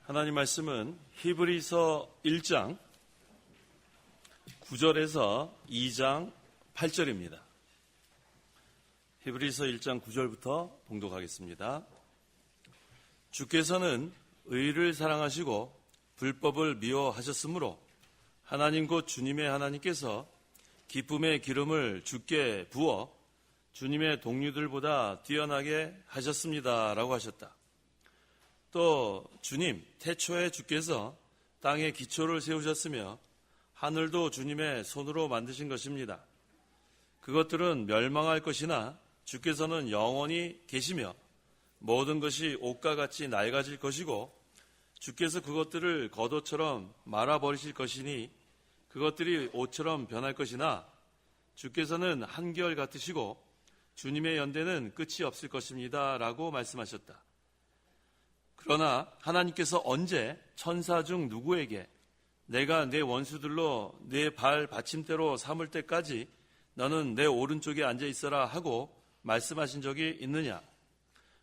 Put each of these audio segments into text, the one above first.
하나님 말씀은 히브리서 1장 9절에서 2장 8절입니다. 히브리서 1장 9절부터 봉독하겠습니다. 주께서는 의를 사랑하시고 불법을 미워하셨으므로 하나님 곧 주님의 하나님께서 기쁨의 기름을 주께 부어 주님의 동료들보다 뛰어나게 하셨습니다 라고 하셨다. 또 주님 태초에 주께서 땅에 기초를 세우셨으며 하늘도 주님의 손으로 만드신 것입니다. 그것들은 멸망할 것이나 주께서는 영원히 계시며 모든 것이 옷과 같이 낡아질 것이고 주께서 그것들을 겉옷처럼 말아버리실 것이니 그것들이 옷처럼 변할 것이나 주께서는 한결 같으시고 주님의 연대는 끝이 없을 것입니다 라고 말씀하셨다. 그러나 하나님께서 언제 천사 중 누구에게 내가 내 원수들로 내 발 받침대로 삼을 때까지 너는 내 오른쪽에 앉아 있어라 하고 말씀하신 적이 있느냐?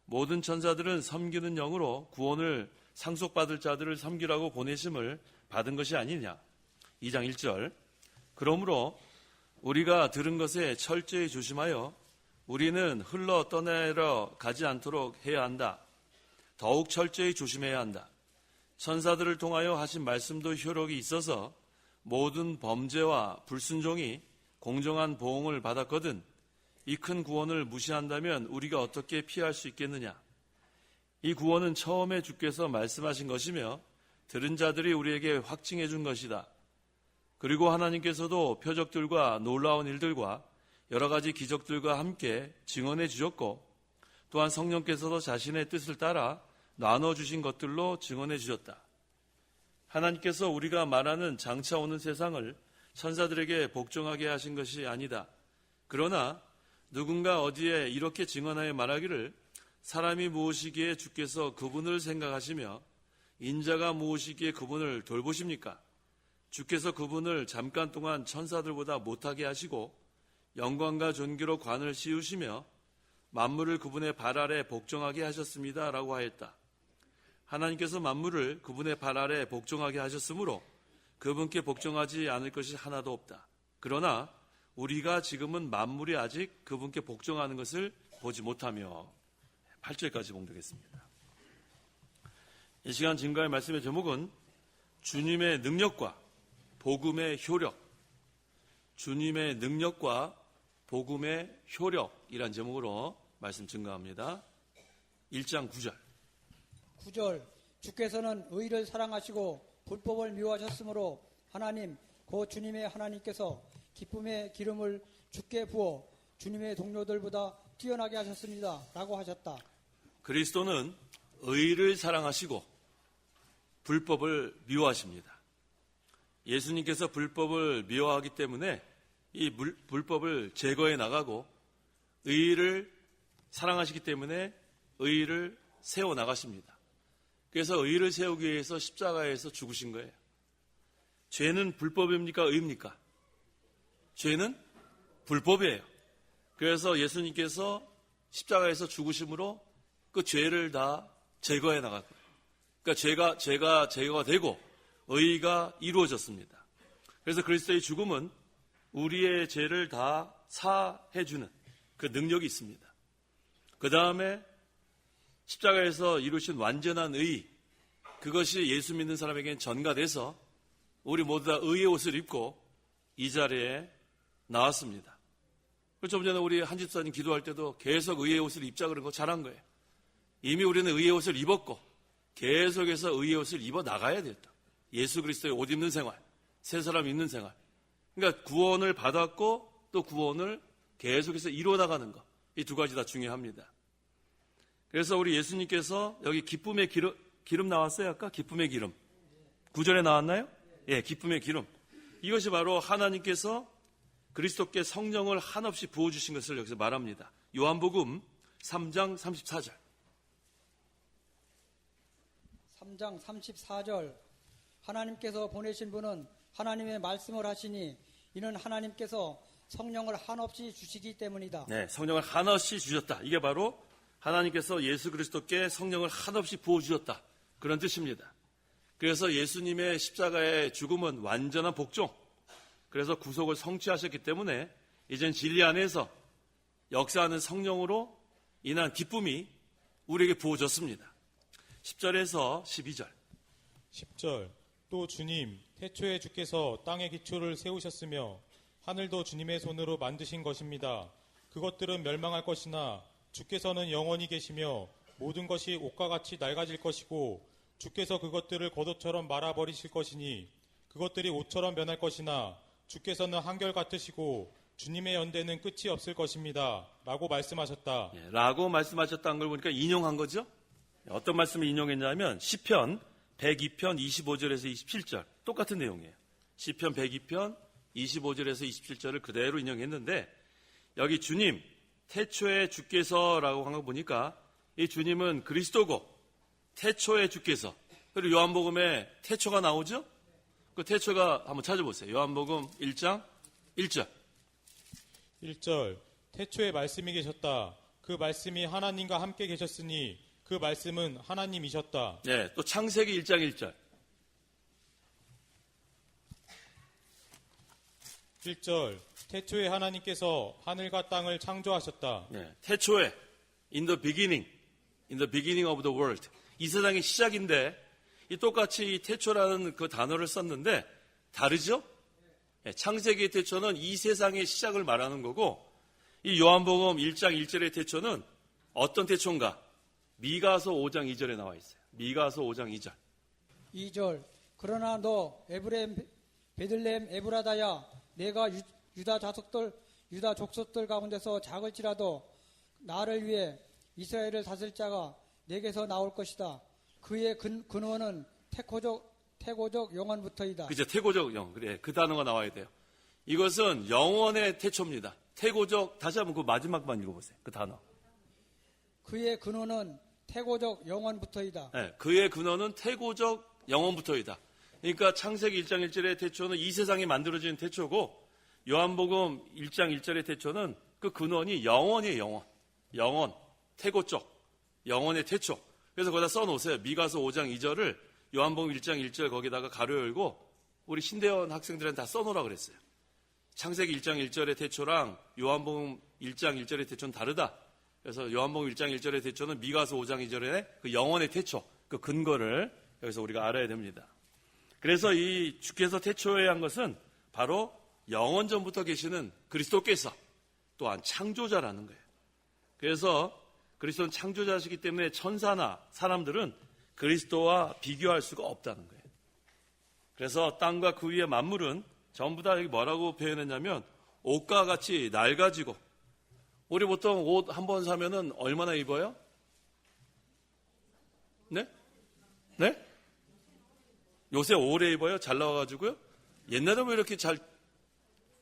모든 천사들은 섬기는 영으로 구원을 상속받을 자들을 섬기라고 보내심을 받은 것이 아니냐? 2장 1절. 그러므로 우리가 들은 것에 철저히 조심하여 우리는 흘러 떠내려 가지 않도록 해야 한다. 더욱 철저히 조심해야 한다. 천사들을 통하여 하신 말씀도 효력이 있어서 모든 범죄와 불순종이 공정한 보응을 받았거든 이 큰 구원을 무시한다면 우리가 어떻게 피할 수 있겠느냐. 이 구원은 처음에 주께서 말씀하신 것이며 들은 자들이 우리에게 확증해 준 것이다. 그리고 하나님께서도 표적들과 놀라운 일들과 여러 가지 기적들과 함께 증언해 주셨고 또한 성령께서도 자신의 뜻을 따라 나눠주신 것들로 증언해 주셨다. 하나님께서 우리가 말하는 장차 오는 세상을 천사들에게 복종하게 하신 것이 아니다. 그러나 누군가 어디에 이렇게 증언하여 말하기를 사람이 무엇이기에 주께서 그분을 생각하시며 인자가 무엇이기에 그분을 돌보십니까? 주께서 그분을 잠깐 동안 천사들보다 못하게 하시고 영광과 존귀로 관을 씌우시며 만물을 그분의 발 아래 복종하게 하셨습니다 라고 하였다. 하나님께서 만물을 그분의 발 아래 복종하게 하셨으므로 그분께 복종하지 않을 것이 하나도 없다. 그러나 우리가 지금은 만물이 아직 그분께 복종하는 것을 보지 못하며 8절까지 봉독했습니다. 이 시간 증거의 말씀의 제목은 주님의 능력과 복음의 효력, 주님의 능력과 복음의 효력이란 제목으로 말씀 증거합니다. 1장 9절. 9절. 주께서는 의를 사랑하시고 불법을 미워하셨으므로 하나님 곧 주님의 하나님께서 기쁨의 기름을 주께 부어 주님의 동료들보다 뛰어나게 하셨습니다 라고 하셨다. 그리스도는 의를 사랑하시고 불법을 미워하십니다. 예수님께서 불법을 미워하기 때문에 이 불법을 제거해 나가고 의를 사랑하시기 때문에 의를 세워 나가십니다. 그래서 의를 세우기 위해서 십자가에서 죽으신 거예요. 죄는 불법입니까? 의입니까? 죄는 불법이에요. 그래서 예수님께서 십자가에서 죽으심으로 그 죄를 다 제거해 나갔고, 그러니까 죄가 제거가 되고 의가 이루어졌습니다. 그래서 그리스도의 죽음은 우리의 죄를 다 사해주는 그 능력이 있습니다. 그 다음에 십자가에서 이루신 완전한 의, 그것이 예수 믿는 사람에게는 전가돼서 우리 모두 다 의의 옷을 입고 이 자리에 나왔습니다. 좀 전에 우리 한집사님 기도할 때도 계속 의의 옷을 입자 그런 거 잘한 거예요. 이미 우리는 의의 옷을 입었고 계속해서 의의 옷을 입어 나가야 됐다. 예수 그리스도의 옷 입는 생활, 새 사람 입는 생활. 그러니까 구원을 받았고 또 구원을 계속해서 이루어 나가는 것. 이 두 가지 다 중요합니다. 그래서 우리 예수님께서 여기 기쁨의 기름 나왔어요 아까? 기쁨의 기름. 9절에 나왔나요? 예, 기쁨의 기름. 이것이 바로 하나님께서 그리스도께 성령을 한없이 부어주신 것을 여기서 말합니다. 요한복음 3장 34절. 3장 34절. 하나님께서 보내신 분은 하나님의 말씀을 하시니 이는 하나님께서 성령을 한없이 주시기 때문이다. 네, 성령을 한없이 주셨다. 이게 바로 하나님께서 예수 그리스도께 성령을 한없이 부어주셨다. 그런 뜻입니다. 그래서 예수님의 십자가의 죽음은 완전한 복종, 그래서 구속을 성취하셨기 때문에 이젠 진리 안에서 역사하는 성령으로 인한 기쁨이 우리에게 부어졌습니다. 10절에서 12절. 10절. 또 주님, 태초에 주께서 땅의 기초를 세우셨으며 하늘도 주님의 손으로 만드신 것입니다. 그것들은 멸망할 것이나 주께서는 영원히 계시며 모든 것이 옷과 같이 낡아질 것이고 주께서 그것들을 겉옷처럼 말아버리실 것이니 그것들이 옷처럼 변할 것이나 주께서는 한결같으시고 주님의 연대는 끝이 없을 것입니다. 라고 말씀하셨다. 라고 말씀하셨다는 걸 보니까 인용한 거죠. 어떤 말씀을 인용했냐면 시편 102편 25절에서 27절 똑같은 내용이에요. 시편 102편 25절에서 27절을 그대로 인용했는데 여기 주님, 태초에 주께서라고 한 거 보니까 이 주님은 그리스도고 태초에 주께서, 그리고 요한복음에 태초가 나오죠? 그 태초가 한번 찾아보세요. 요한복음 1장 1절. 1절. 태초에 말씀이 계셨다. 그 말씀이 하나님과 함께 계셨으니 그 말씀은 하나님이셨다. 네, 또 창세기 1장 1절. 1절. 태초에 하나님께서 하늘과 땅을 창조하셨다. 네, 태초에 in the beginning of the world. 이 세상의 시작인데 이 똑같이 이 태초라는 그 단어를 썼는데 다르죠? 네, 창세기의 태초는 이 세상의 시작을 말하는 거고 이 요한복음 1장 1절의 태초는 어떤 태초인가? 미가서 5장 2절에 나와 있어요. 미가서 5장 2절. 2절. 그러나 너 베들레헴 에브라다야, 내가 유다 족속들 가운데서 작을지라도 나를 위해 이스라엘을 다스릴 자가 내게서 나올 것이다. 그의 근원은 태고적 영원부터이다. 그죠? 태고적 영. 그래. 그 단어가 나와야 돼요. 이것은 영원의 태초입니다. 태고적, 다시 한번 그 마지막만 읽어보세요. 그 단어. 그의 근원은 태고적 영원부터이다. 네, 그의 근원은 태고적 영원부터이다. 그러니까 창세기 1장 1절의 태초는 이 세상이 만들어진 태초고 요한복음 1장 1절의 태초는 그 근원이 영원이에요. 영원. 태고적. 영원의 태초. 그래서 거기다 써놓으세요. 미가서 5장 2절을 요한복음 1장 1절 거기다가 가로 열고 우리 신대원 학생들한테 다 써놓으라 그랬어요. 창세기 1장 1절의 태초랑 요한복음 1장 1절의 태초는 다르다. 그래서 요한복음 1장 1절의 태초는 미가서 5장 2절의 그 영원의 태초, 그 근거를 여기서 우리가 알아야 됩니다. 그래서 이 주께서 태초에 한 것은 바로 영원 전부터 계시는 그리스도께서 또한 창조자라는 거예요. 그래서 그리스도는 창조자시기 때문에 천사나 사람들은 그리스도와 비교할 수가 없다는 거예요. 그래서 땅과 그 위의 만물은 전부 다 여기 뭐라고 표현했냐면 옷과 같이 낡아지고, 우리 보통 옷 한 번 사면은 얼마나 입어요? 네? 네? 요새 오래 입어요? 잘 나와가지고요? 옛날에는 왜 이렇게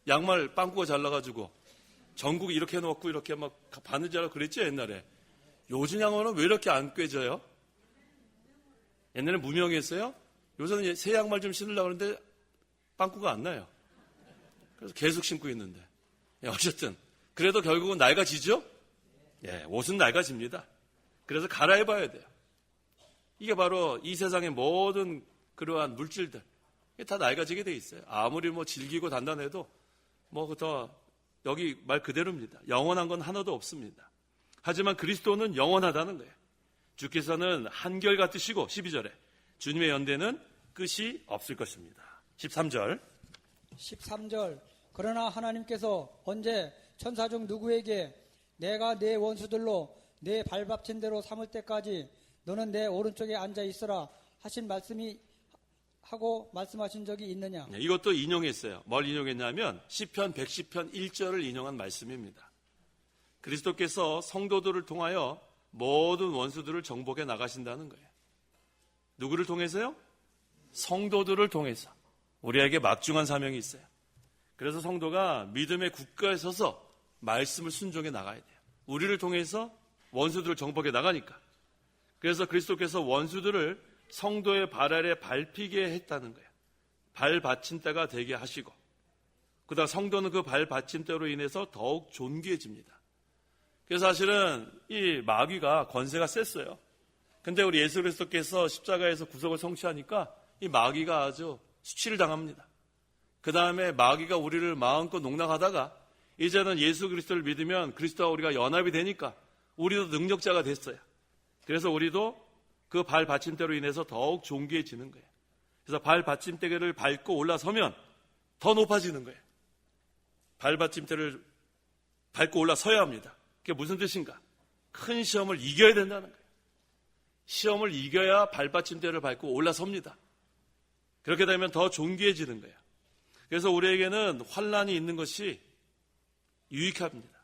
양말 빵꾸가 잘 나가지고 전국 이렇게 놓고 이렇게 막 바느질하고 그랬죠, 옛날에. 요즘 양말은 왜 이렇게 안 꿰져요? 옛날에 무명했어요? 요새는 새 양말 좀 신으려고 하는데 빵꾸가 안 나요. 그래서 계속 신고 있는데. 어쨌든 그래도 결국은 낡아지죠? 예, 옷은 낡아집니다. 그래서 갈아입어야 돼요. 이게 바로 이 세상의 모든 그러한 물질들, 다 낡아지게 돼 있어요. 아무리 질기고 단단해도 더 여기 말 그대로입니다. 영원한 건 하나도 없습니다. 하지만 그리스도는 영원하다는 거예요. 주께서는 한결같으시고 12절에 주님의 연대는 끝이 없을 것입니다. 13절. 그러나 하나님께서 언제 천사 중 누구에게 내가 내 원수들로 내 발받친 대로 삼을 때까지 너는 내 오른쪽에 앉아 있으라 말씀하신 적이 있느냐? 이것도 인용했어요. 뭘 인용했냐면 시편 110편 1절을 인용한 말씀입니다. 그리스도께서 성도들을 통하여 모든 원수들을 정복해 나가신다는 거예요. 누구를 통해서요? 성도들을 통해서. 우리에게 막중한 사명이 있어요. 그래서 성도가 믿음의 국가에 서서 말씀을 순종해 나가야 돼요. 우리를 통해서 원수들을 정복해 나가니까. 그래서 그리스도께서 원수들을 성도의 발 아래 밟히게 했다는 거예요. 발 받침대가 되게 하시고, 그다음 성도는 그 발 받침대로 인해서 더욱 존귀해집니다. 그래서 사실은 이 마귀가 권세가 셌어요. 근데 우리 예수 그리스도께서 십자가에서 구속을 성취하니까 이 마귀가 아주 수치를 당합니다. 그 다음에 마귀가 우리를 마음껏 농락하다가 이제는 예수 그리스도를 믿으면 그리스도와 우리가 연합이 되니까 우리도 능력자가 됐어요. 그래서 우리도 그 발 받침대로 인해서 더욱 존귀해지는 거예요. 그래서 발 받침대를 밟고 올라서면 더 높아지는 거예요. 발 받침대를 밟고 올라서야 합니다. 그게 무슨 뜻인가? 큰 시험을 이겨야 된다는 거예요. 시험을 이겨야 발 받침대를 밟고 올라섭니다. 그렇게 되면 더 존귀해지는 거예요. 그래서 우리에게는 환난이 있는 것이 유익합니다.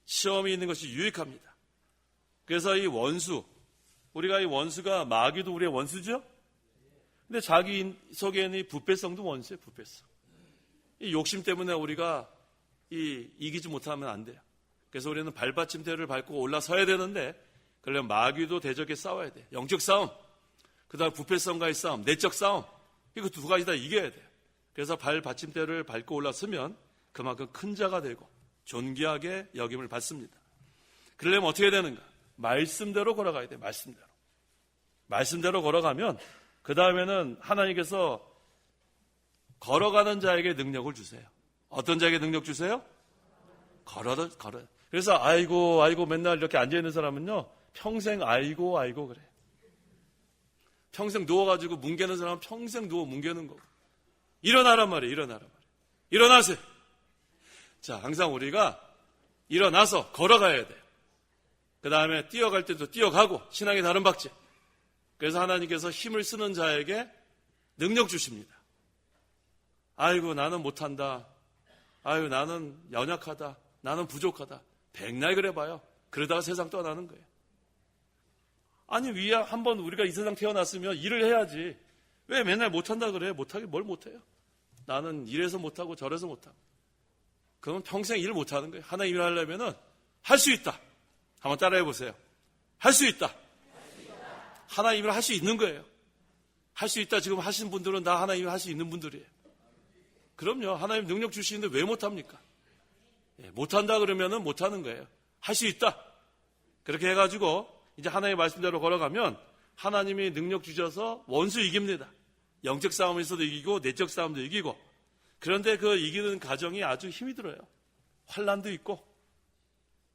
시험이 있는 것이 유익합니다. 그래서 이 원수, 우리가 이 원수가 마귀도 우리의 원수죠? 근데 자기 속에 있는 이 부패성도 원수예요, 부패성. 이 욕심 때문에 우리가 이기지 못하면 안 돼요. 그래서 우리는 발받침대를 밟고 올라서야 되는데, 그러려면 마귀도 대적에 싸워야 돼요. 영적 싸움, 그 다음 부패성과의 싸움, 내적 싸움, 이거 두 가지 다 이겨야 돼요. 그래서 발받침대를 밟고 올라서면 그만큼 큰 자가 되고 존귀하게 여김을 받습니다. 그러려면 어떻게 되는가? 말씀대로 걸어가야 돼요. 말씀대로 걸어가면 그 다음에는 하나님께서 걸어가는 자에게 능력을 주세요. 어떤 자에게 능력 주세요? 걸어. 그래서 아이고 맨날 이렇게 앉아있는 사람은요, 평생 아이고 그래. 평생 누워가지고 뭉개는 사람은 평생 누워 뭉개는 거고. 일어나란 말이에요. 일어나세요. 자, 항상 우리가 일어나서 걸어가야 돼요. 그 다음에 뛰어갈 때도 뛰어가고, 신앙의 다른 박제. 그래서 하나님께서 힘을 쓰는 자에게 능력 주십니다. 아이고, 나는 못한다. 아유, 나는 연약하다. 나는 부족하다. 백날 그래봐요. 그러다가 세상 떠나는 거예요. 아니, 위에 한번 우리가 이 세상 태어났으면 일을 해야지. 왜 맨날 못한다 그래? 못하게 뭘 못해요? 나는 이래서 못하고 저래서 못하고. 그러면 평생 일을 못하는 거예요. 하나님 일을 하려면은 할 수 있다. 한번 따라해 보세요. 할 수 있다. 하나님 일을 할 수 있는 거예요. 할 수 있다. 지금 하신 분들은 다 하나님 일을 할 수 있는 분들이에요. 그럼요. 하나님 능력 주시는데 왜 못합니까? 못한다 그러면은 못하는 거예요. 할 수 있다. 그렇게 해가지고 이제 하나님의 말씀대로 걸어가면 하나님이 능력 주셔서 원수 이깁니다. 영적 싸움에서도 이기고 내적 싸움도 이기고. 그런데 그 이기는 과정이 아주 힘이 들어요. 환난도 있고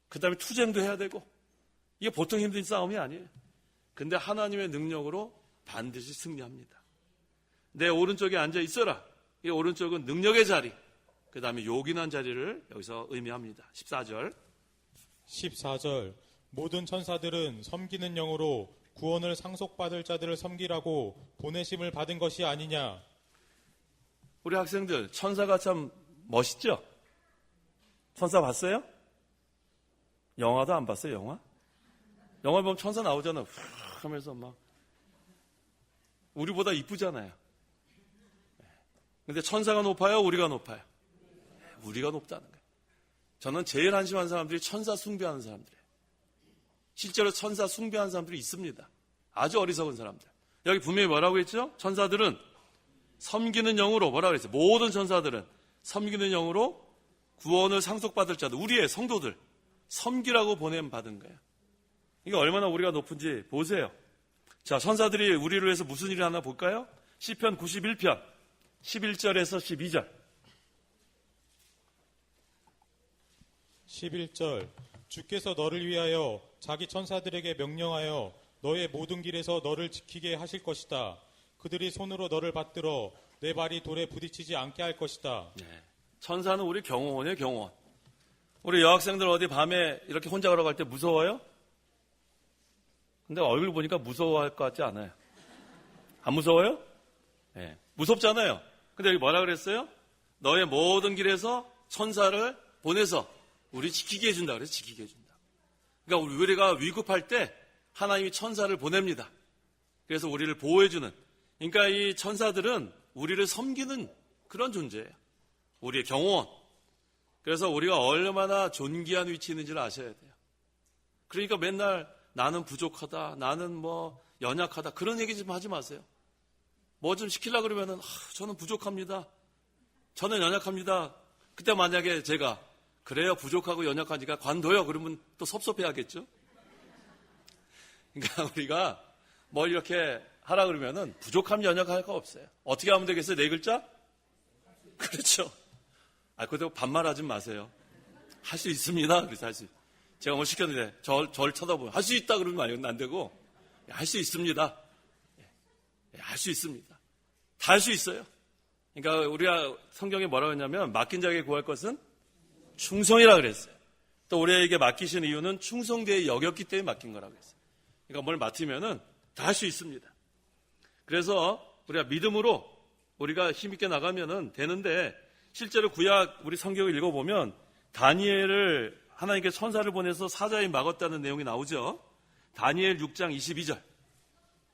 그 다음에 투쟁도 해야 되고. 이게 보통 힘든 싸움이 아니에요. 근데 하나님의 능력으로 반드시 승리합니다. 내 오른쪽에 앉아 있어라. 이 오른쪽은 능력의 자리, 그 다음에 요긴한 자리를 여기서 의미합니다. 14절 모든 천사들은 섬기는 영으로 구원을 상속받을 자들을 섬기라고 보내심을 받은 것이 아니냐. 우리 학생들 천사가 참 멋있죠? 천사 봤어요? 영화도 안 봤어요? 영화 보면 천사 나오잖아. 훅 하면서 막 우리보다 이쁘잖아요. 근데 천사가 높아요? 우리가 높아요? 우리가 높다는 거예요. 저는 제일 한심한 사람들이 천사 숭배하는 사람들이에요. 실제로 천사 숭배하는 사람들이 있습니다. 아주 어리석은 사람들. 여기 분명히 뭐라고 했죠? 천사들은 섬기는 영으로 뭐라고 했어요? 모든 천사들은 섬기는 영으로 구원을 상속받을 자들, 우리의 성도들 섬기라고 보냄 받은 거예요. 이게 얼마나 우리가 높은지 보세요. 자, 천사들이 우리를 위해서 무슨 일을 하나 볼까요? 시편 91편 11절에서 12절. 11절 주께서 너를 위하여 자기 천사들에게 명령하여 너의 모든 길에서 너를 지키게 하실 것이다. 그들이 손으로 너를 받들어 내 발이 돌에 부딪히지 않게 할 것이다. 네. 천사는 우리 경호원이에요, 경호원. 우리 여학생들 어디 밤에 이렇게 혼자 걸어갈 때 무서워요? 근데 얼굴 보니까 무서워할 것 같지 않아요. 안 무서워요? 네. 무섭잖아요. 근데 여기 뭐라 그랬어요? 너의 모든 길에서 천사를 보내서 우리 지키게 해준다. 그래서 지키게 해준다. 그러니까 우리가 위급할 때 하나님이 천사를 보냅니다. 그래서 우리를 보호해주는. 그러니까 이 천사들은 우리를 섬기는 그런 존재예요. 우리의 경호원. 그래서 우리가 얼마나 존귀한 위치에 있는지를 아셔야 돼요. 그러니까 맨날 나는 부족하다, 나는 뭐 연약하다 그런 얘기 좀 하지 마세요. 뭐 좀 시키려고 그러면은 저는 부족합니다. 저는 연약합니다. 그때 만약에 제가 그래요 부족하고 연약하니까 관둬요 그러면 또 섭섭해하겠죠. 그러니까 우리가 뭐 이렇게 하라 그러면은 부족함 연약할 거 없어요. 어떻게 하면 되겠어요? 네 글자? 그렇죠. 그것도 반말하지 마세요. 할 수 있습니다. 그래서 할 수. 제가 뭐 시켰는데 저를 쳐다보면 할 수 있다 그러면 안 되고 할 수 있습니다. 할 수 있습니다. 다 할 수 있어요. 그러니까 우리가 성경에 뭐라고 했냐면 맡긴 자에게 구할 것은 충성이라 그랬어요. 또 우리에게 맡기신 이유는 충성되게 여겼기 때문에 맡긴 거라고 했어요. 그러니까 뭘 맡으면은 다 할 수 있습니다. 그래서 우리가 믿음으로 우리가 힘있게 나가면은 되는데 실제로 구약 우리 성경을 읽어보면 다니엘을 하나님께 천사를 보내서 사자에 막았다는 내용이 나오죠. 다니엘 6장 22절.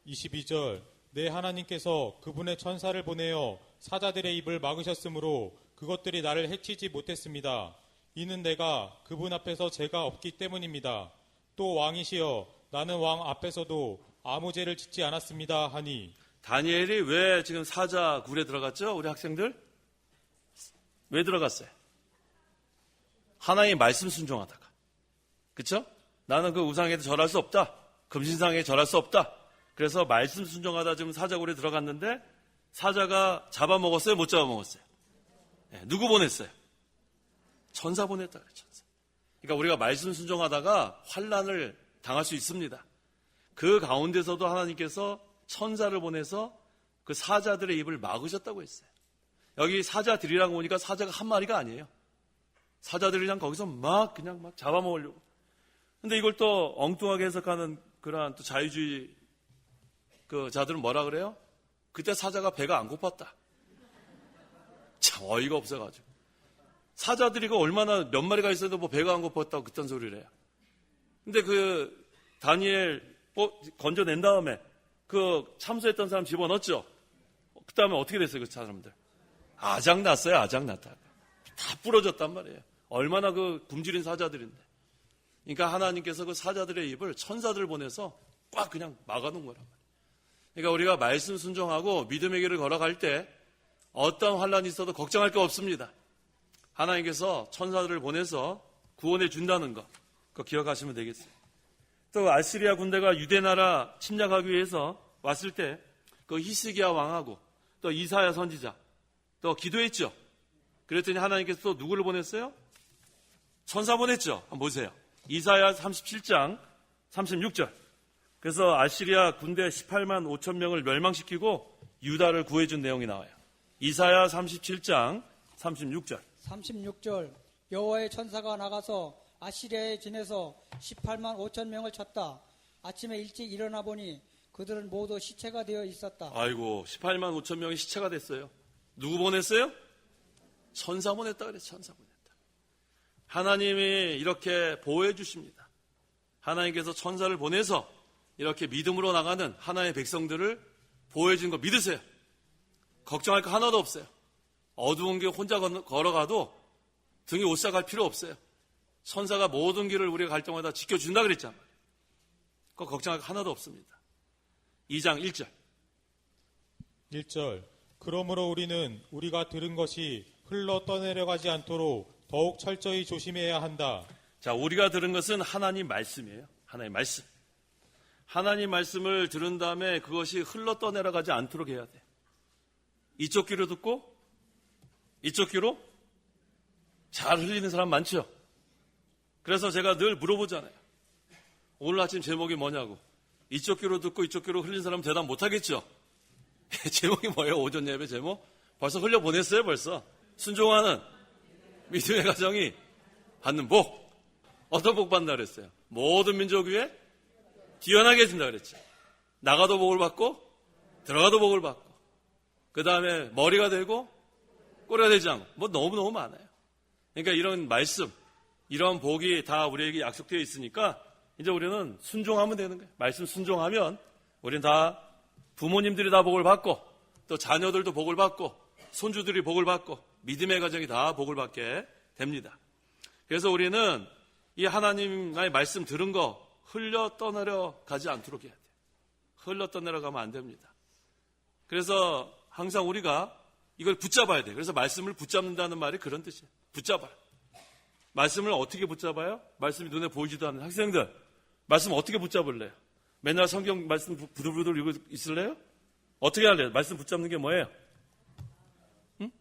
22절 내 하나님께서 그분의 천사를 보내어 사자들의 입을 막으셨으므로 그것들이 나를 해치지 못했습니다. 이는 내가 그분 앞에서 죄가 없기 때문입니다. 또 왕이시여 나는 왕 앞에서도 아무 죄를 짓지 않았습니다 하니. 다니엘이 왜 지금 사자 굴에 들어갔죠? 우리 학생들? 왜 들어갔어요? 하나님의 말씀 순종하다가. 그쵸? 나는 그 우상에도 절할 수 없다. 금신상에 절할 수 없다. 그래서 말씀 순종하다 지금 사자굴에 들어갔는데 사자가 잡아먹었어요? 못 잡아먹었어요? 네, 누구 보냈어요? 천사 보냈다 그래요. 천사. 그러니까 우리가 말씀 순종하다가 환난을 당할 수 있습니다. 그 가운데서도 하나님께서 천사를 보내서 그 사자들의 입을 막으셨다고 했어요. 여기 사자들이라고 보니까 사자가 한 마리가 아니에요. 사자들이랑 거기서 그냥 잡아먹으려고. 근데 이걸 또 엉뚱하게 해석하는 그러한 또 자유주의 그 자들은 뭐라 그래요? 그때 사자가 배가 안 고팠다. 참 어이가 없어가지고. 사자들이 얼마나 몇 마리가 있어도 뭐 배가 안 고팠다고 그딴 소리를 해요. 근데 그 다니엘 건져낸 다음에 그 참수했던 사람 집어넣었죠. 그 다음에 어떻게 됐어요, 그 사람들? 아작났어요, 아작났다. 다 부러졌단 말이에요. 얼마나 그 굶주린 사자들인데. 그러니까 하나님께서 그 사자들의 입을 천사들 보내서 꽉 그냥 막아놓은 거란 말이에요. 그러니까 우리가 말씀 순종하고 믿음의 길을 걸어갈 때 어떤 환란이 있어도 걱정할 게 없습니다. 하나님께서 천사들을 보내서 구원해 준다는 거, 그거 기억하시면 되겠어요. 또 아시리아 군대가 유대나라 침략하기 위해서 왔을 때 그 히스기야 왕하고 또 이사야 선지자 또 기도했죠. 그랬더니 하나님께서 또 누구를 보냈어요? 천사 보냈죠. 한번 보세요. 이사야 37장 36절. 그래서 아시리아 군대 18만 5천 명을 멸망시키고 유다를 구해준 내용이 나와요. 이사야 37장 36절. 36절 여호와의 천사가 나가서 아시리아에 지내서 18만 5천 명을 쳤다. 아침에 일찍 일어나 보니 그들은 모두 시체가 되어 있었다. 아이고 18만 5천 명이 시체가 됐어요. 누구 보냈어요? 천사 보냈다 그랬어요. 천사 보냈다. 하나님이 이렇게 보호해 주십니다. 하나님께서 천사를 보내서 이렇게 믿음으로 나가는 하나님의 백성들을 보호해 주는 거 믿으세요. 걱정할 거 하나도 없어요. 어두운 길 혼자 걸어가도 등에 오싹할 필요 없어요. 천사가 모든 길을 우리가 갈 때마다 지켜준다 그랬잖아요. 그거 걱정할 거 하나도 없습니다. 2장 1절. 1절 그러므로 우리는 우리가 들은 것이 흘러 떠내려가지 않도록 더욱 철저히 조심해야 한다. 자, 우리가 들은 것은 하나님 말씀이에요. 하나님 말씀. 하나님 말씀을 들은 다음에 그것이 흘러 떠내려가지 않도록 해야 돼. 이쪽 귀로 듣고 이쪽 귀로 잘 흘리는 사람 많죠? 그래서 제가 늘 물어보잖아요. 오늘 아침 제목이 뭐냐고. 이쪽 귀로 듣고 이쪽 귀로 흘린 사람 대답 못하겠죠? 제목이 뭐예요? 오전 예배 제목? 벌써 흘려보냈어요, 벌써. 순종하는 믿음의 가정이 받는 복. 어떤 복 받는다 그랬어요? 모든 민족 위에 뛰어나게 해준다 그랬죠. 나가도 복을 받고 들어가도 복을 받고 그 다음에 머리가 되고 꼬리가 되지 않고 뭐 너무너무 많아요. 그러니까 이런 말씀, 이런 복이 다 우리에게 약속되어 있으니까 이제 우리는 순종하면 되는 거예요. 말씀 순종하면 우리는 다 부모님들이 다 복을 받고 또 자녀들도 복을 받고 손주들이 복을 받고 믿음의 가정이 다 복을 받게 됩니다. 그래서 우리는 이 하나님의 말씀 들은 거 흘려 떠내려 가지 않도록 해야 돼요. 흘러 떠내려 가면 안 됩니다. 그래서 항상 우리가 이걸 붙잡아야 돼요. 그래서 말씀을 붙잡는다는 말이 그런 뜻이에요. 붙잡아요. 말씀을 어떻게 붙잡아요? 말씀이 눈에 보이지도 않는 학생들, 말씀 어떻게 붙잡을래요? 맨날 성경 말씀 부들부들 읽고 있을래요? 어떻게 할래요? 말씀 붙잡는 게 뭐예요? 응?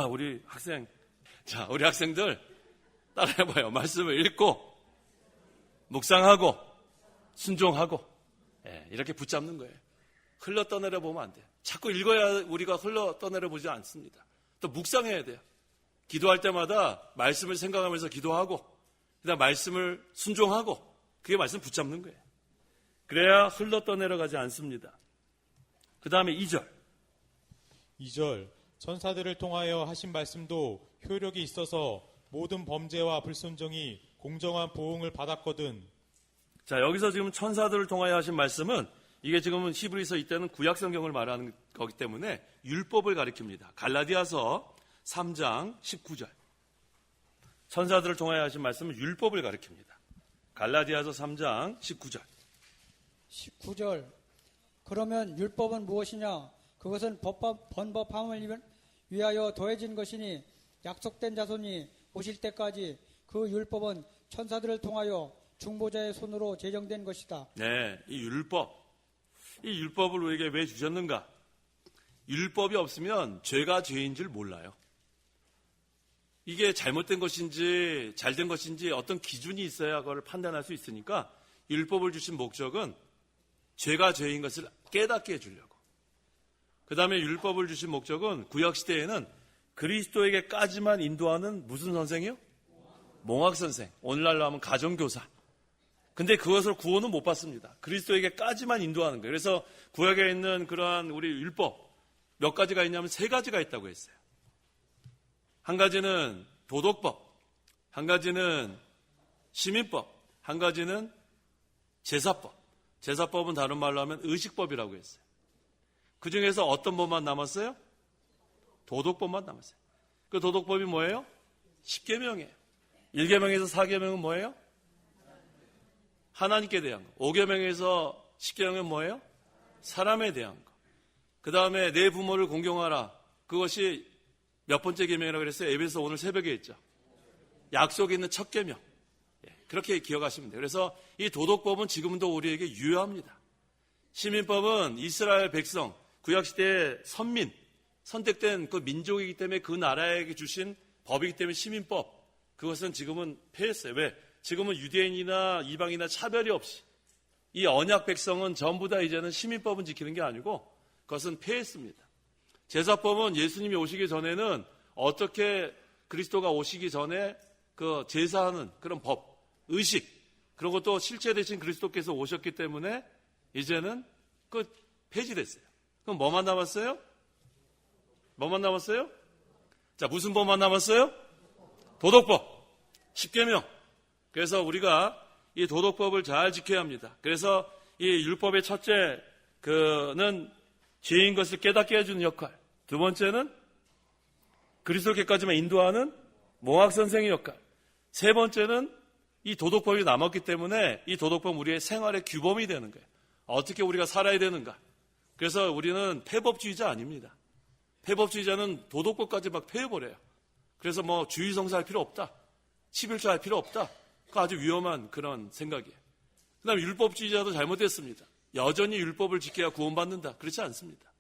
우리 학생. 자, 우리 학생들 따라해봐요. 말씀을 읽고, 묵상하고, 순종하고, 이렇게 붙잡는 거예요. 흘러 떠내려 보면 안 돼요. 자꾸 읽어야 우리가 흘러 떠내려 보지 않습니다. 또 묵상해야 돼요. 기도할 때마다 말씀을 생각하면서 기도하고, 그다음 말씀을 순종하고, 그게 말씀 붙잡는 거예요. 그래야 흘러 떠내려 가지 않습니다. 그 다음에 2절. 2절 천사들을 통하여 하신 말씀도 효력이 있어서 모든 범죄와 불순종이 공정한 보응을 받았거든. 자, 여기서 지금 천사들을 통하여 하신 말씀은 이게 지금은 히브리서 이때는 구약 성경을 말하는 거기 때문에 율법을 가리킵니다. 갈라디아서 3장 19절. 천사들을 통하여 하신 말씀은 율법을 가리킵니다. 갈라디아서 3장 19절. 19절. 그러면 율법은 무엇이냐? 그것은 번법함을 위하여 더해진 것이니 약속된 자손이 오실 때까지 그 율법은 천사들을 통하여 중보자의 손으로 제정된 것이다. 네, 이 율법을 우리에게 왜 주셨는가? 율법이 없으면 죄가 죄인 줄 몰라요. 이게 잘못된 것인지 잘된 것인지 어떤 기준이 있어야 그걸 판단할 수 있으니까 율법을 주신 목적은 죄가 죄인 것을 깨닫게 해주려고. 그 다음에 율법을 주신 목적은 구약시대에는 그리스도에게까지만 인도하는 무슨 선생이요? 몽학선생. 오늘날로 하면 가정교사. 근데 그것을 구원은 못 받습니다. 그리스도에게까지만 인도하는 거예요. 그래서 구약에 있는 그러한 우리 율법 몇 가지가 있냐면 3가지가 있다고 했어요. 한 가지는 도덕법, 한 가지는 시민법, 한 가지는 제사법. 제사법은 다른 말로 하면 의식법이라고 했어요. 그 중에서 어떤 법만 남았어요? 도덕법만 남았어요. 그 도덕법이 뭐예요? 10계명이에요. 1계명에서 4계명은 뭐예요? 하나님께 대한 거. 5계명에서 10계명은 뭐예요? 사람에 대한 거. 그 다음에 내 부모를 공경하라. 그것이 몇 번째 계명이라고 그랬어요? 에베소 오늘 새벽에 했죠. 약속에 있는 첫 계명. 그렇게 기억하시면 돼요. 그래서 이 도덕법은 지금도 우리에게 유효합니다. 시민법은 이스라엘 백성, 구약시대의 선민, 선택된 그 민족이기 때문에 그 나라에게 주신 법이기 때문에 시민법, 그것은 지금은 폐했어요. 왜? 지금은 유대인이나 이방이나 차별이 없이 이 언약 백성은 전부 다 이제는 시민법은 지키는 게 아니고 그것은 폐했습니다. 제사법은 예수님이 오시기 전에는 어떻게 그리스도가 오시기 전에 그 제사하는 그런 법, 의식, 그런 것도 실체 대신 그리스도께서 오셨기 때문에 이제는 그 폐지됐어요. 그럼 뭐만 남았어요? 뭐만 남았어요? 자, 무슨 법만 남았어요? 도덕법, 10계명. 그래서 우리가 이 도덕법을 잘 지켜야 합니다. 그래서 이 율법의 첫째 그는 죄인 것을 깨닫게 해주는 역할. 두 번째는 그리스도께까지만 인도하는 몽학 선생의 역할. 세 번째는 이 도덕법이 남았기 때문에 이 도덕법은 우리의 생활의 규범이 되는 거예요. 어떻게 우리가 살아야 되는가. 그래서 우리는 폐법주의자 아닙니다. 폐법주의자는 도덕법까지 막 폐해버려요. 그래서 뭐 주의성사 할 필요 없다. 11조 할 필요 없다. 그 아주 위험한 그런 생각이에요. 그 다음에 율법주의자도 잘못됐습니다. 여전히 율법을 지켜야 구원받는다. 그렇지 않습니다.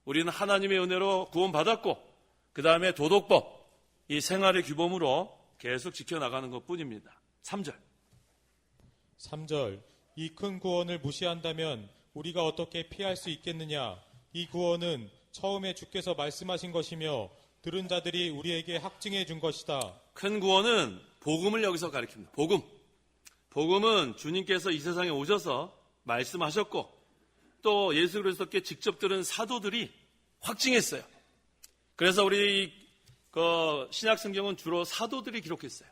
우리는 하나님의 은혜로 구원받았고 그 다음에 도덕법, 이 생활의 규범으로 계속 지켜나가는 것뿐입니다. 3절. 3절. 이 큰 구원을 무시한다면 우리가 어떻게 피할 수 있겠느냐? 이 구원은 처음에 주께서 말씀하신 것이며 들은 자들이 우리에게 확증해 준 것이다. 큰 구원은 복음을 여기서 가리킵니다. 복음. 복음은 주님께서 이 세상에 오셔서 말씀하셨고 또 예수 그리스도께 직접 들은 사도들이 확증했어요. 그래서 우리 신약 성경은 주로 사도들이 기록했어요.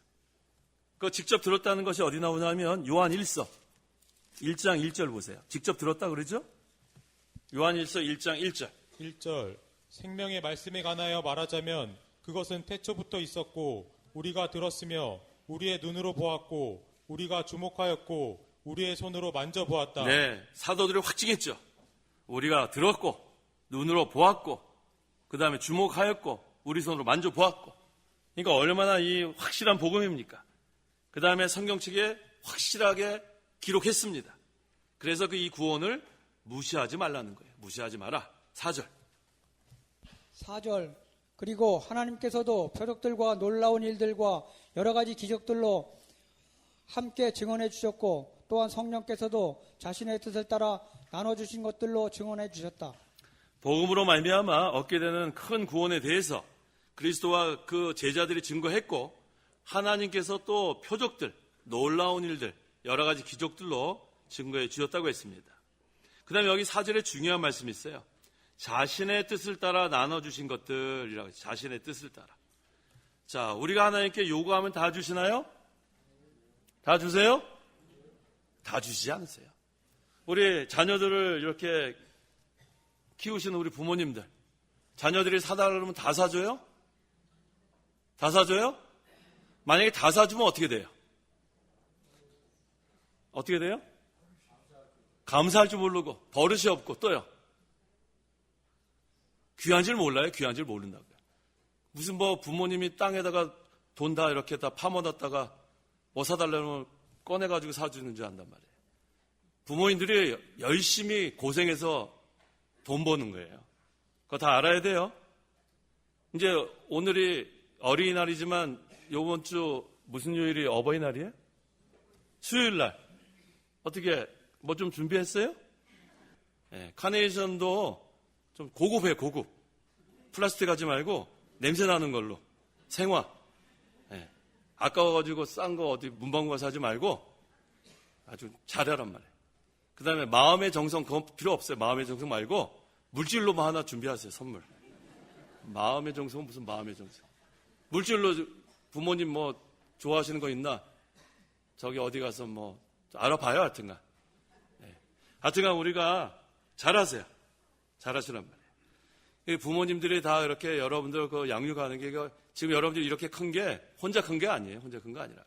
직접 들었다는 것이 어디 나오냐면 요한 1서 1장 1절 보세요. 직접 들었다 그러죠? 요한 1서 1장 1절. 1절. 생명의 말씀에 관하여 말하자면 그것은 태초부터 있었고 우리가 들었으며 우리의 눈으로 보았고 우리가 주목하였고 우리의 손으로 만져보았다. 네, 사도들이 확증했죠. 우리가 들었고 눈으로 보았고 그 다음에 주목하였고 우리 손으로 만져보았고. 그러니까 얼마나 이 확실한 복음입니까? 그 다음에 성경책에 확실하게 기록했습니다. 그래서 이 구원을 무시하지 말라는 거예요. 무시하지 마라. 4절. 4절. 그리고 하나님께서도 표적들과 놀라운 일들과 여러 가지 기적들로 함께 증언해 주셨고 또한 성령께서도 자신의 뜻을 따라 나눠주신 것들로 증언해 주셨다. 복음으로 말미암아 얻게 되는 큰 구원에 대해서 그리스도와 그 제자들이 증거했고 하나님께서 또 표적들, 놀라운 일들, 여러 가지 기적들로 증거해 주셨다고 했습니다. 그 다음에 여기 4절에 중요한 말씀이 있어요. 자신의 뜻을 따라 나눠주신 것들이라고 해서 자신의 뜻을 따라. 자, 우리가 하나님께 요구하면 다 주시나요? 다 주세요? 다 주시지 않으세요. 우리 자녀들을 이렇게 키우시는 우리 부모님들, 자녀들이 사달라고 하면 다 사줘요? 다 사줘요? 만약에 다 사주면 어떻게 돼요? 어떻게 돼요? 감사할 줄 모르고 버릇이 없고 또요. 귀한 줄 몰라요? 귀한 줄 모른다고요. 무슨 부모님이 땅에다가 돈 다 이렇게 다 파묻었다가 뭐 사달라면 꺼내가지고 사주는 줄 안단 말이에요. 부모님들이 열심히 고생해서 돈 버는 거예요. 그거 다 알아야 돼요. 이제 오늘이 어린이날이지만 요번 주 무슨 요일이 어버이날이에요? 수요일날. 어떻게 뭐 좀 준비했어요? 네, 카네이션도 좀 고급해요. 고급. 플라스틱 하지 말고 냄새 나는 걸로 생화. 네, 아까워가지고 싼 거 어디 문방구 가서 하지 말고 아주 잘하란 말이에요. 그 다음에 마음의 정성 그건 필요 없어요. 마음의 정성 말고 물질로만 하나 준비하세요. 선물. 마음의 정성은 무슨 마음의 정성. 물질로 부모님 뭐 좋아하시는 거 있나? 저기 어디 가서 뭐 알아봐요. 하여튼간. 네. 하여튼간 우리가 잘하세요. 잘하시란 말이에요. 부모님들이 다 이렇게 여러분들 그 양육하는 게 지금 여러분들이 이렇게 큰 게 혼자 큰 게 아니에요. 혼자 큰 거 아니라.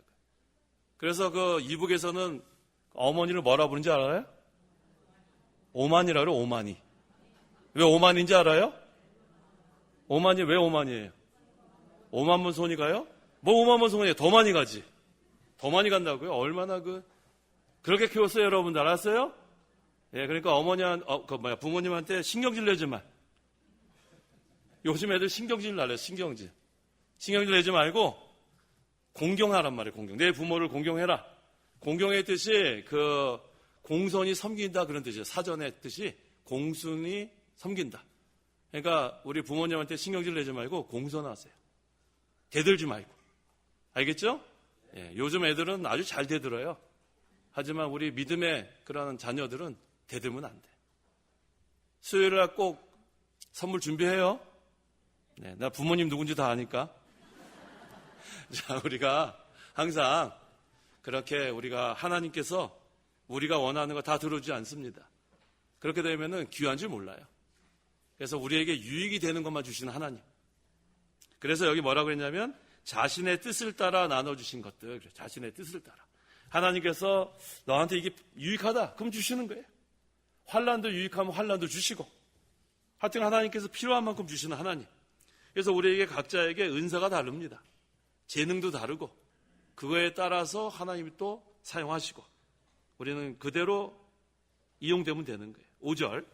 그래서 그 이북에서는 어머니를 뭐라 부르는지 알아요? 오만이라 그래요. 오만이. 왜 오만인지 알아요? 오만이 왜 오만이에요? 5만 번 손이 가요? 뭐 5만 번 손이에요? 더 많이 가지. 더 많이 간다고요? 얼마나 그렇게 키웠어요, 여러분들 알았어요? 예, 그러니까 부모님한테 신경질 내지 마. 요즘 애들 신경질 날려요, 신경질. 신경질 내지 말고 공경하란 말이에요, 공경. 내 부모를 공경해라. 공경의 뜻이 공손히 섬긴다 그런 뜻이에요. 사전의 뜻이 공손히 섬긴다. 그러니까 우리 부모님한테 신경질 내지 말고 공손하세요. 대들지 말고. 알겠죠? 예, 요즘 애들은 아주 잘 대들어요. 하지만 우리 믿음의 그런 자녀들은 대들면 안 돼. 수요일날 꼭 선물 준비해요. 네, 나 부모님 누군지 다 아니까. 자, 우리가 항상 그렇게 우리가 하나님께서 우리가 원하는 거 다 들어주지 않습니다. 그렇게 되면은 귀한 줄 몰라요. 그래서 우리에게 유익이 되는 것만 주시는 하나님. 그래서 여기 뭐라고 했냐면 자신의 뜻을 따라 나눠주신 것들. 자신의 뜻을 따라. 하나님께서 너한테 이게 유익하다. 그럼 주시는 거예요. 환난도 유익하면 환난도 주시고. 하여튼 하나님께서 필요한 만큼 주시는 하나님. 그래서 우리에게 각자에게 은사가 다릅니다. 재능도 다르고. 그거에 따라서 하나님이 또 사용하시고. 우리는 그대로 이용되면 되는 거예요. 5절.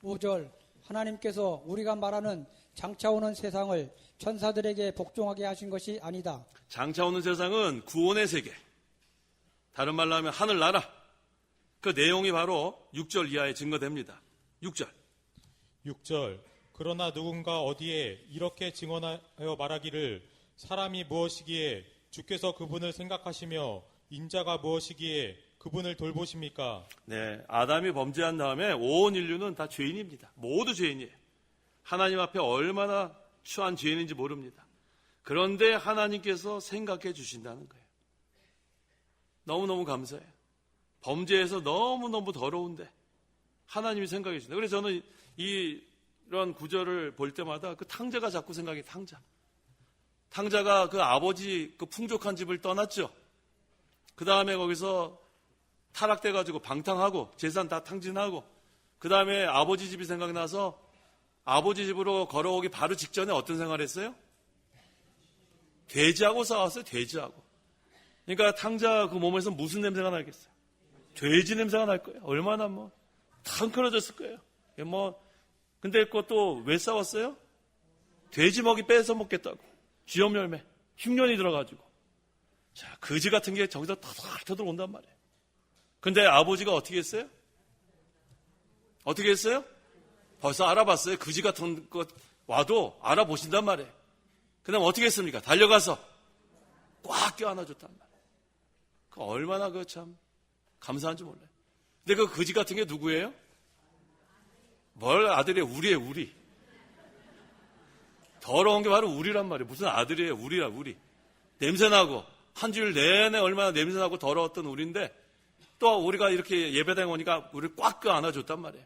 5절. 하나님께서 우리가 말하는 장차 오는 세상을 천사들에게 복종하게 하신 것이 아니다. 장차 오는 세상은 구원의 세계. 다른 말로 하면 하늘나라. 그 내용이 바로 6절 이하에 증거됩니다. 6절. 6절. 그러나 누군가 어디에 이렇게 증언하여 말하기를 사람이 무엇이기에 주께서 그분을 생각하시며 인자가 무엇이기에 그분을 돌보십니까? 네, 아담이 범죄한 다음에 온 인류는 다 죄인입니다. 모두 죄인이에요. 하나님 앞에 얼마나 추한 죄인인지 모릅니다. 그런데 하나님께서 생각해 주신다는 거예요. 너무너무 감사해요. 범죄에서 너무너무 더러운데 하나님이 생각해 주신다. 그래서 저는 이런 구절을 볼 때마다 그 탕자가 자꾸 생각이 탕자가 그 아버지 그 풍족한 집을 떠났죠. 그 다음에 거기서 타락돼가지고 방탕하고 재산 다 탕진하고 그 다음에 아버지 집이 생각나서 아버지 집으로 걸어오기 바로 직전에 어떤 생활을 했어요? 돼지하고 싸웠어요. 돼지하고. 그러니까 탕자 그 몸에서 무슨 냄새가 나겠어요? 돼지 냄새가 날 거예요. 얼마나 탕크러졌을 거예요. 근데 그것도 왜 싸웠어요? 돼지 먹이 뺏어 먹겠다고. 쥐염 열매, 흉년이 들어가지고. 자, 거지 같은 게 저기서 터들 온단 말이에요. 근데 아버지가 어떻게 했어요? 어떻게 했어요? 벌써 알아봤어요. 거지 같은 것 와도 알아보신단 말이에요. 그 다음 어떻게 했습니까? 달려가서 꽉 껴안아줬단 말이에요. 그 얼마나 참 감사한지 몰라요. 근데 그 거지 같은 게 누구예요? 뭘 아들이에요? 우리예요, 우리. 더러운 게 바로 우리란 말이에요. 무슨 아들이에요? 우리라, 우리. 냄새나고, 한 주일 내내 얼마나 냄새나고 더러웠던 우리인데, 또 우리가 이렇게 예배당에 오니까 우리를 꽉 껴안아줬단 말이에요.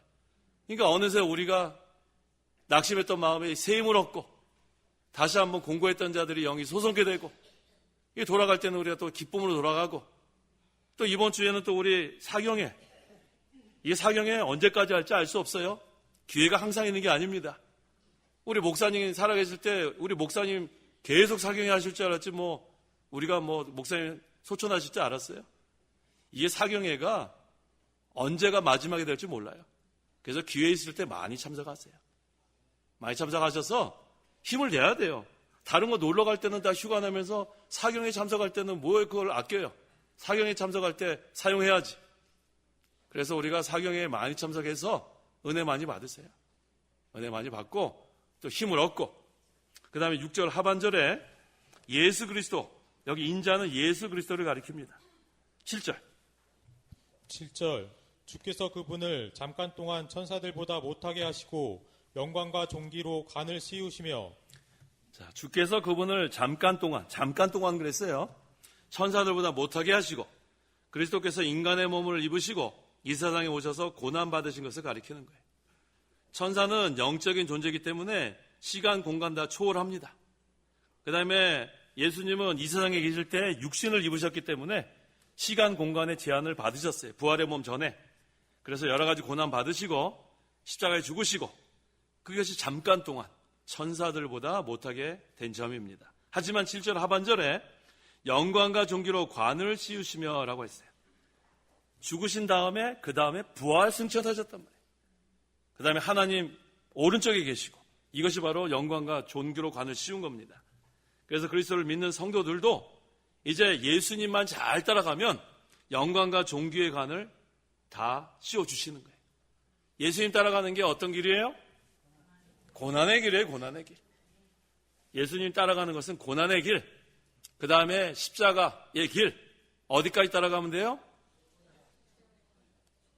그러니까 어느새 우리가 낙심했던 마음에 새 힘을 얻고, 다시 한번 공고했던 자들이 영이 솟게 되고, 돌아갈 때는 우리가 또 기쁨으로 돌아가고, 또 이번 주에는 또 우리 사경회, 이게 사경회 언제까지 할지 알 수 없어요. 기회가 항상 있는 게 아닙니다. 우리 목사님이 살아계실 때 우리 목사님 계속 사경회 하실 줄 알았지 우리가 목사님 소천하실 줄 알았어요. 이게 사경회가 언제가 마지막이 될지 몰라요. 그래서 기회 있을 때 많이 참석하세요. 많이 참석하셔서 힘을 내야 돼요. 다른 거 놀러 갈 때는 다 휴가 내면서 사경회 참석할 때는 그걸 아껴요. 사경회 참석할 때 사용해야지. 그래서 우리가 사경회에 많이 참석해서 은혜 많이 받으세요. 은혜 많이 받고 또 힘을 얻고, 그 다음에 6절 하반절에 예수 그리스도, 여기 인자는 예수 그리스도를 가리킵니다. 7절 주께서 그분을 잠깐 동안 천사들보다 못하게 하시고 영광과 존귀로 관을 씌우시며. 자, 주께서 그분을 잠깐 동안 그랬어요. 천사들보다 못하게 하시고 그리스도께서 인간의 몸을 입으시고 이 세상에 오셔서 고난받으신 것을 가리키는 거예요. 천사는 영적인 존재이기 때문에 시간, 공간 다 초월합니다. 그 다음에 예수님은 이 세상에 계실 때 육신을 입으셨기 때문에 시간, 공간의 제한을 받으셨어요. 부활의 몸 전에. 그래서 여러 가지 고난 받으시고 십자가에 죽으시고 그것이 잠깐 동안 천사들보다 못하게 된 점입니다. 하지만 7절 하반절에 영광과 존귀로 관을 씌우시며 라고 했어요. 죽으신 다음에 그 다음에 부활 승천하셨단 말이에요. 그 다음에 하나님 오른쪽에 계시고 이것이 바로 영광과 존귀로 관을 씌운 겁니다. 그래서 그리스도를 믿는 성도들도 이제 예수님만 잘 따라가면 영광과 존귀의 관을 다 씌워주시는 거예요. 예수님 따라가는 게 어떤 길이에요? 고난의 길이에요. 고난의 길. 예수님 따라가는 것은 고난의 길, 그 다음에 십자가의 길. 어디까지 따라가면 돼요?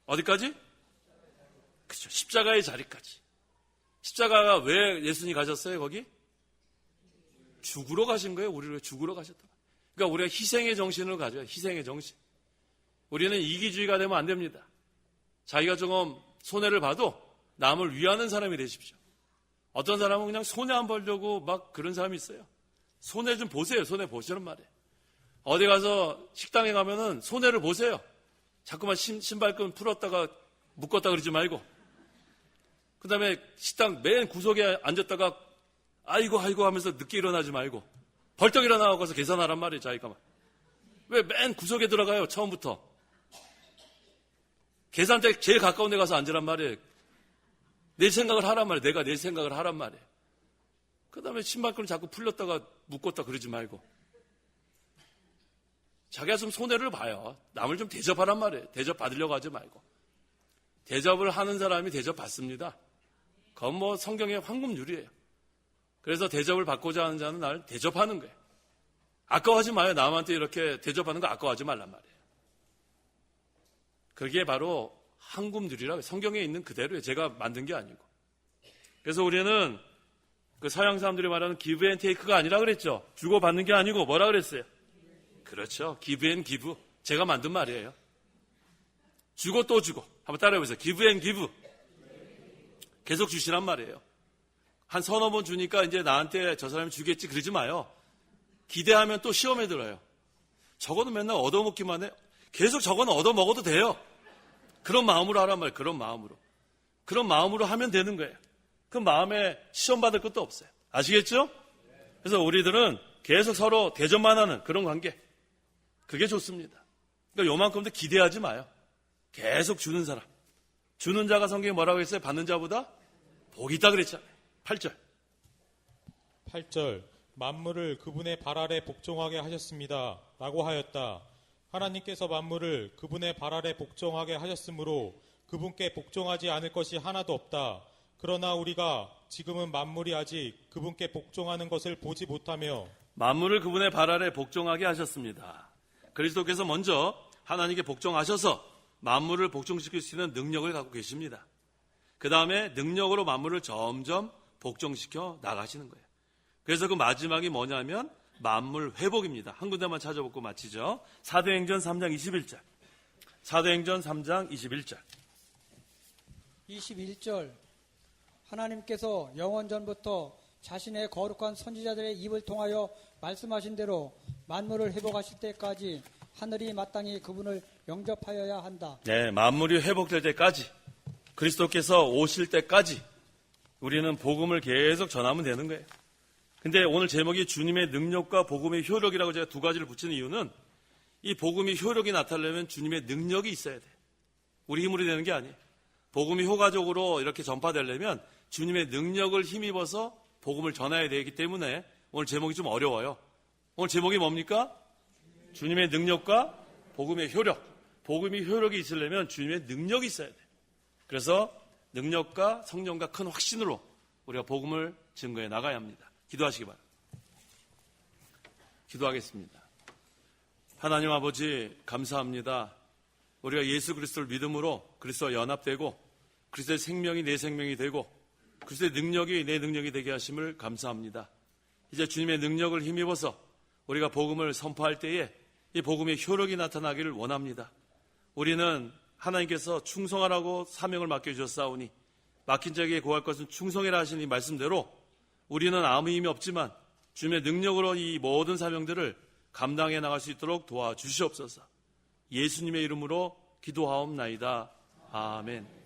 어디까지? 그렇죠. 십자가의 자리까지. 십자가가 왜 예수님이 가셨어요? 거기? 죽으러 가신 거예요. 우리를 죽으러 가셨다. 그러니까 우리가 희생의 정신을 가져요. 희생의 정신. 우리는 이기주의가 되면 안 됩니다. 자기가 조금 손해를 봐도 남을 위하는 사람이 되십시오. 어떤 사람은 그냥 손해 안 보려고 막 그런 사람이 있어요. 손해 좀 보세요. 손해 보시는 말이에요. 어디 가서 식당에 가면은 손해를 보세요. 자꾸만 신발끈 풀었다가 묶었다 그러지 말고. 그 다음에 식당 맨 구석에 앉았다가 아이고 하면서 늦게 일어나지 말고 벌떡 일어나고 가서 계산하란 말이에요. 자기가. 왜 맨 구석에 들어가요? 처음부터. 계산대 제일 가까운 데 가서 앉으란 말이에요. 내 생각을 하란 말이에요. 내가 내 생각을 하란 말이에요. 그 다음에 신발끈을 자꾸 풀렸다가 묶었다 그러지 말고. 자기가 좀 손해를 봐요. 남을 좀 대접하란 말이에요. 대접받으려고 하지 말고. 대접을 하는 사람이 대접받습니다. 그건 성경의 황금률이에요. 그래서 대접을 받고자 하는 자는 나를 대접하는 거예요. 아까워하지 마요. 남한테 이렇게 대접하는 거 아까워하지 말란 말이에요. 그게 바로 황금률이라고 성경에 있는 그대로예요. 제가 만든 게 아니고. 그래서 우리는 그 서양 사람들이 말하는 give and take가 아니라 그랬죠. 주고받는 게 아니고 뭐라 그랬어요? 그렇죠. give and give. 제가 만든 말이에요. 주고 또 주고. 한번 따라해보세요. give and give. 계속 주시란 말이에요. 한 서너 번 주니까 이제 나한테 저 사람이 주겠지 그러지 마요. 기대하면 또 시험에 들어요. 저거는 맨날 얻어먹기만 해. 계속 저거는 얻어먹어도 돼요. 그런 마음으로 하란 말이에요. 그런 마음으로. 그런 마음으로 하면 되는 거예요. 그 마음에 시험 받을 것도 없어요. 아시겠죠? 그래서 우리들은 계속 서로 대접만 하는 그런 관계. 그게 좋습니다. 그러니까 요만큼도 기대하지 마요. 계속 주는 사람. 주는 자가 성경에 뭐라고 했어요? 받는 자보다 복이 있다 그랬잖아요. 8절. 8절 만물을 그분의 발 아래 복종하게 하셨습니다. 라고 하였다. 하나님께서 만물을 그분의 발 아래 복종하게 하셨으므로 그분께 복종하지 않을 것이 하나도 없다. 그러나 우리가 지금은 만물이 아직 그분께 복종하는 것을 보지 못하며 만물을 그분의 발 아래 복종하게 하셨습니다. 그리스도께서 먼저 하나님께 복종하셔서 만물을 복종시킬 수 있는 능력을 갖고 계십니다. 그 다음에 능력으로 만물을 점점 복종시켜 나가시는 거예요. 그래서 그 마지막이 뭐냐면 만물 회복입니다. 한 군데만 찾아보고 마치죠. 사도행전 3장 21절. 사도행전 3장 21절. 21절 하나님께서 영원 전부터 자신의 거룩한 선지자들의 입을 통하여 말씀하신 대로 만물을 회복하실 때까지 하늘이 마땅히 그분을 영접하여야 한다. 네, 만물이 회복될 때까지, 그리스도께서 오실 때까지 우리는 복음을 계속 전하면 되는 거예요. 근데 오늘 제목이 주님의 능력과 복음의 효력이라고 제가 두 가지를 붙이는 이유는 이 복음의 효력이 나타나려면 주님의 능력이 있어야 돼요. 우리 힘으로 되는 게 아니에요. 복음이 효과적으로 이렇게 전파되려면 주님의 능력을 힘입어서 복음을 전해야 되기 때문에 오늘 제목이 좀 어려워요. 오늘 제목이 뭡니까? 주님의 능력과 복음의 효력. 복음의 효력이 있으려면 주님의 능력이 있어야 돼요. 그래서 능력과 성령과 큰 확신으로 우리가 복음을 증거해 나가야 합니다. 기도하시기 바랍니다. 기도하겠습니다. 하나님 아버지 감사합니다. 우리가 예수 그리스도를 믿음으로 그리스도와 연합되고 그리스도의 생명이 내 생명이 되고 그리스도의 능력이 내 능력이 되게 하심을 감사합니다. 이제 주님의 능력을 힘입어서 우리가 복음을 선포할 때에 이 복음의 효력이 나타나기를 원합니다. 우리는 하나님께서 충성하라고 사명을 맡겨주셨사오니 맡긴 자에게 구할 것은 충성이라 하신 이 말씀대로 우리는 아무 힘이 없지만 주님의 능력으로 이 모든 사명들을 감당해 나갈 수 있도록 도와주시옵소서. 예수님의 이름으로 기도하옵나이다. 아멘.